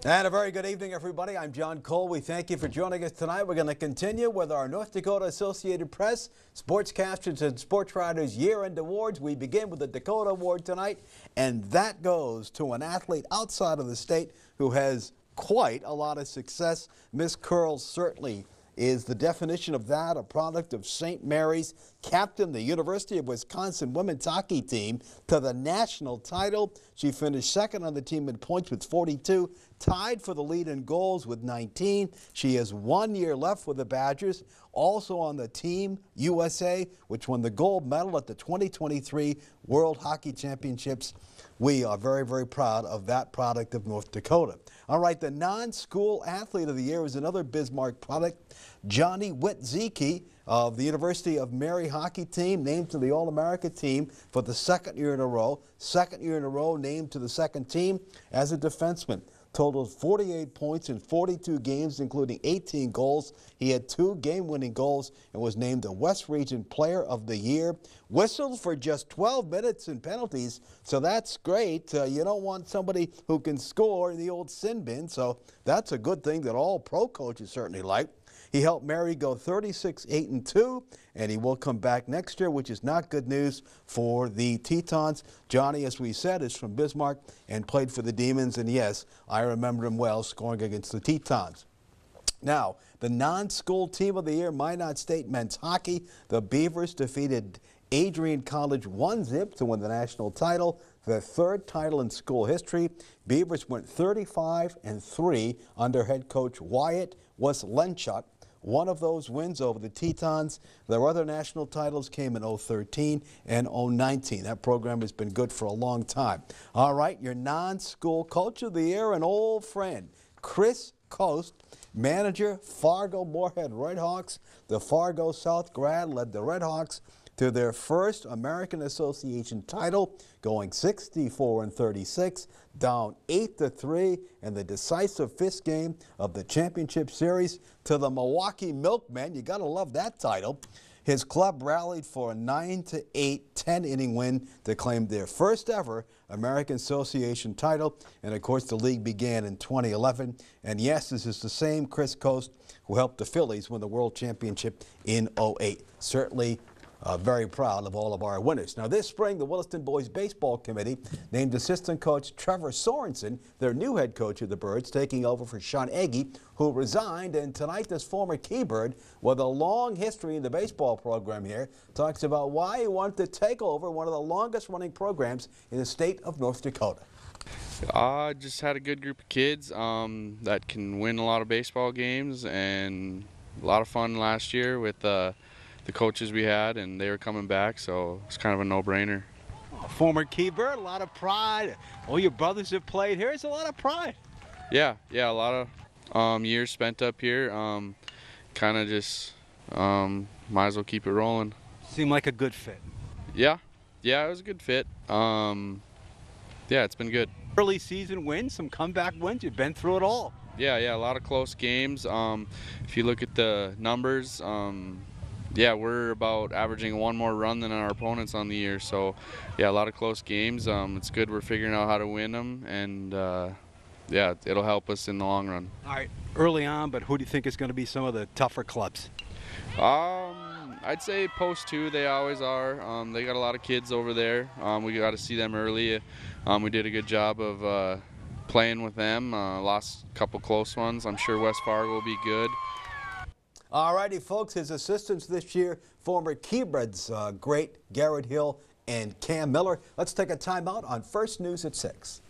And a very good evening, everybody. I'm John Cole. We thank you for joining us tonight. We're going to continue with our North Dakota Associated Press, Sportscasters and Sports Writers Year-End Awards. We begin with the Dakota Award tonight, and that goes to an athlete outside of the state who has quite a lot of success. Miss Curl certainly is the definition of that, a product of St. Mary's, captained the University of Wisconsin women's hockey team to the national title. She finished second on the team in points with 42, tied for the lead in goals with 19. She has 1 year left with the Badgers. Also on the Team USA, which won the gold medal at the 2023 World Hockey Championships. We are very, very proud of that product of North Dakota. All right, the non-school athlete of the year is another Bismarck product. Johnny Witzicki of the University of Mary hockey team, named to the All-America team for the second year in a row. Second year in a row named to the second team as a defenseman. Totaled 48 points in 42 games, including 18 goals. He had 2 game-winning goals and was named the West Region Player of the Year. Whistled for just 12 minutes in penalties, so that's great. You don't want somebody who can score in the old sin bin, so that's a good thing that all pro coaches certainly like. He helped Mary go 36-8-2, and he will come back next year, which is not good news for the Tetons. Johnny, as we said, is from Bismarck and played for the Demons, and yes, I remember him well scoring against the Tetons. Now, the non-school team of the year, Minot State men's hockey. The Beavers defeated Adrian College 1-0 to win the national title, their third title in school history. Beavers went 35-3 under head coach Wyatt West-Lenchuk. One of those wins over the Tetons. Their other national titles came in 2013 and 2019. That program has been good for a long time. All right, your non-school coach of the year, an old friend, Chris Coast, manager, Fargo Moorhead Redhawks. The Fargo South grad led the Redhawks to their first American Association title, going 64-36, down 8-3 in the decisive fifth game of the championship series to the Milwaukee Milkmen. You got to love that title. His club rallied for a 9-8 10-inning win to claim their first ever American Association title. And of course, the league began in 2011. And yes, this is the same Chris Coast who helped the Phillies win the World Championship in 2008. Certainly very proud of all of our winners. Now this spring, the Williston Boys Baseball Committee named assistant coach Trevor Sorensen their new head coach of the Birds, taking over for Sean Agee, who resigned. And tonight, this former Keybird, with a long history in the baseball program here, talks about why he wanted to take over one of the longest running programs in the state of North Dakota. I just had a good group of kids that can win a lot of baseball games, and a lot of fun last year with the coaches we had, and they were coming back, so it's kind of a no-brainer. Former Keybird, a lot of pride. All your brothers have played here. It's a lot of pride. Yeah, a lot of years spent up here. Kind of just might as well keep it rolling. Seemed like a good fit. Yeah, it was a good fit. Yeah, it's been good. Early season wins, some comeback wins. You've been through it all. Yeah, a lot of close games. If you look at the numbers, yeah, we're about averaging 1 more run than our opponents on the year. So, yeah, a lot of close games. It's good we're figuring out how to win them, and yeah, it'll help us in the long run. All right, early on, but who do you think is going to be some of the tougher clubs? I'd say Post 2, they always are. They got a lot of kids over there. We got to see them early. We did a good job of playing with them. Lost a couple close ones. I'm sure West Fargo will be good. All righty, folks, his assistants this year, former Keybirds great Garrett Hill and Cam Miller. Let's take a timeout on First News at 6.